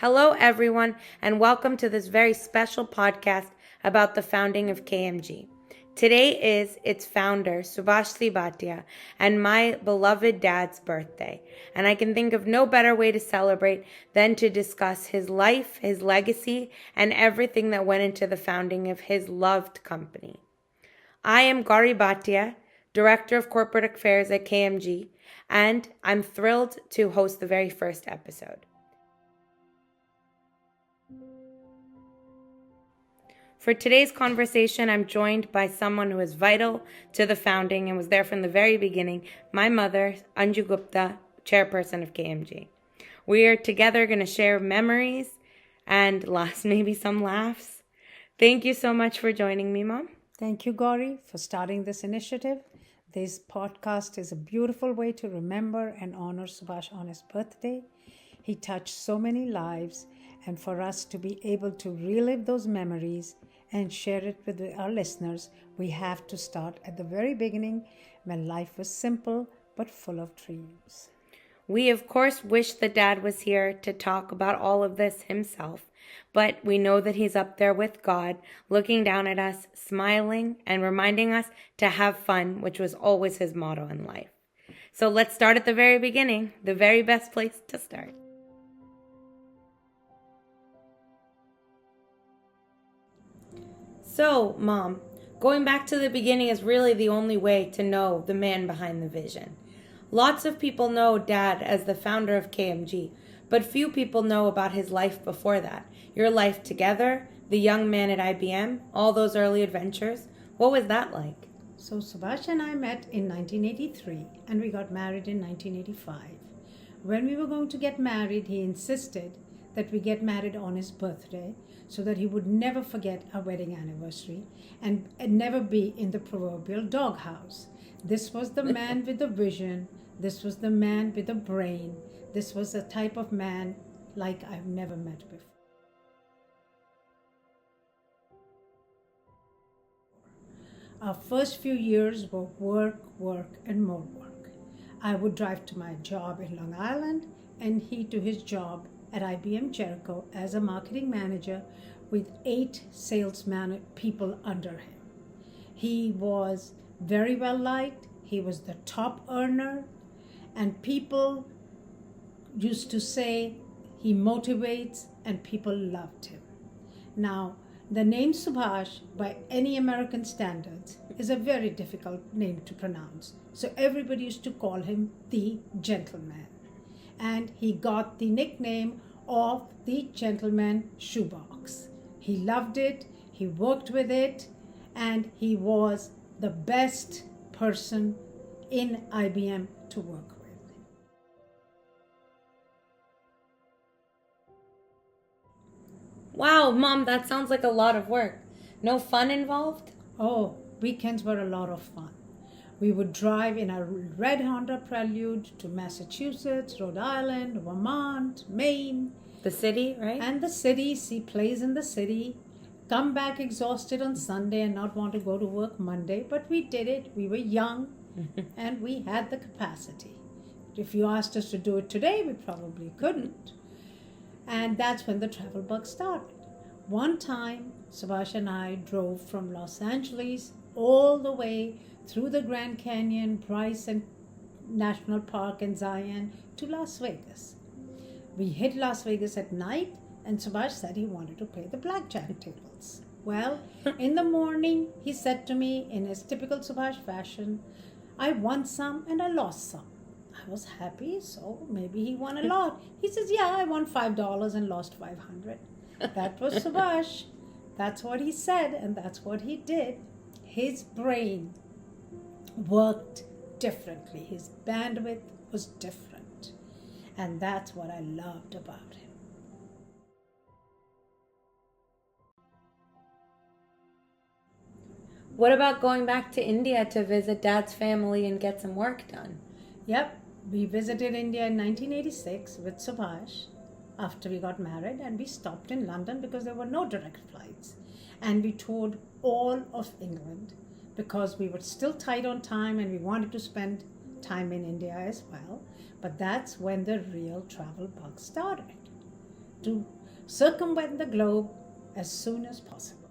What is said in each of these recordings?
Hello, everyone, and welcome to this very special podcast about the founding of KMG. Today is its founder, Subhash C Bhatia, and my beloved dad's birthday. And I can think of no better way to celebrate than to discuss his life, his legacy, and everything that went into the founding of his loved company. I am Gauri Bhatia, Director of Corporate Affairs at KMG, and I'm thrilled to host the very first episode. For today's conversation, I'm joined by someone who is vital to the founding and was there from the very beginning, my mother, Anju Bhatia, Chairperson of KMG. We are together going to share memories and maybe some laughs. Thank you so much for joining me, Mom. Thank you, Gauri, for starting this initiative. This podcast is a beautiful way to remember and honor Subhash on his birthday. He touched so many lives, and for us to be able to relive those memories and share it with our listeners, we have to start at the very beginning when life was simple but full of dreams. We, of course, wish that Dad was here to talk about all of this himself, but we know that he's up there with God, looking down at us, smiling, and reminding us to have fun, which was always his motto in life. So let's start at the very beginning, the very best place to start. So, Mom, going back to the beginning is really the only way to know the man behind the vision. Lots of people know Dad as the founder of KMG, but few people know about his life before that. Your life together, the young man at IBM, all those early adventures. What was that like? So Subhash and I met in 1983 and we got married in 1985. When we were going to get married, he insisted that we get married on his birthday so that he would never forget our wedding anniversary and never be in the proverbial doghouse. This was the man with the vision. This was the man with the brain. This was the type of man like I've never met before. Our first few years were work, and more work. I would drive to my job in Long Island and he to his job at IBM Jericho as a marketing manager with 8 salesman people under him. He was very well liked. He was the top earner, and people used to say he motivates, and people loved him. Now, the name Subhash, by any American standards, is a very difficult name to pronounce. So everybody used to call him the gentleman. And he got the nickname of the gentleman shoebox. He loved it, he worked with it, and he was the best person in IBM to work with. Wow, Mom, that sounds like a lot of work. No fun involved? Oh, weekends were a lot of fun. We would drive in a red Honda Prelude to Massachusetts, Rhode Island, Vermont, Maine. The city, right? And the city, see plays in the city, come back exhausted on Sunday and not want to go to work Monday. But we did it. We were young and we had the capacity. If you asked us to do it today, we probably couldn't. And that's when the travel bug started. One time, Subhash and I drove from Los Angeles all the way through the Grand Canyon, Bryce and National Park and Zion to Las Vegas. We hit Las Vegas at night and Subhash said he wanted to play the blackjack tables. Well, in the morning, he said to me in his typical Subhash fashion, I won some and I lost some. I was happy, so maybe he won a lot. He says, yeah, I won $5 and lost $500. That was Subhash. That's what he said and that's what he did. His brain worked differently. His bandwidth was different. And that's what I loved about him. What about going back to India to visit Dad's family and get some work done? Yep, we visited India in 1986 with Subhash after we got married, and we stopped in London because there were no direct flights. And we toured all of England because we were still tight on time and we wanted to spend time in India as well. But that's when the real travel bug started. to circumvent the globe as soon as possible.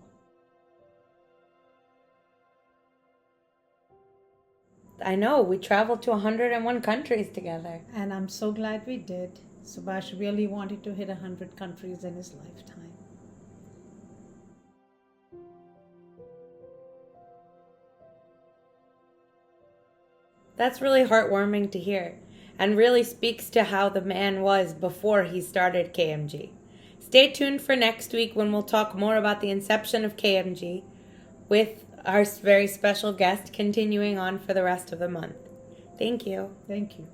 I know, we traveled to 101 countries together. And I'm so glad we did. Subhash really wanted to hit 100 countries in his lifetime. That's really heartwarming to hear, and really speaks to how the man was before he started KMG. Stay tuned for next week when we'll talk more about the inception of KMG with our very special guest continuing on for the rest of the month. Thank you. Thank you.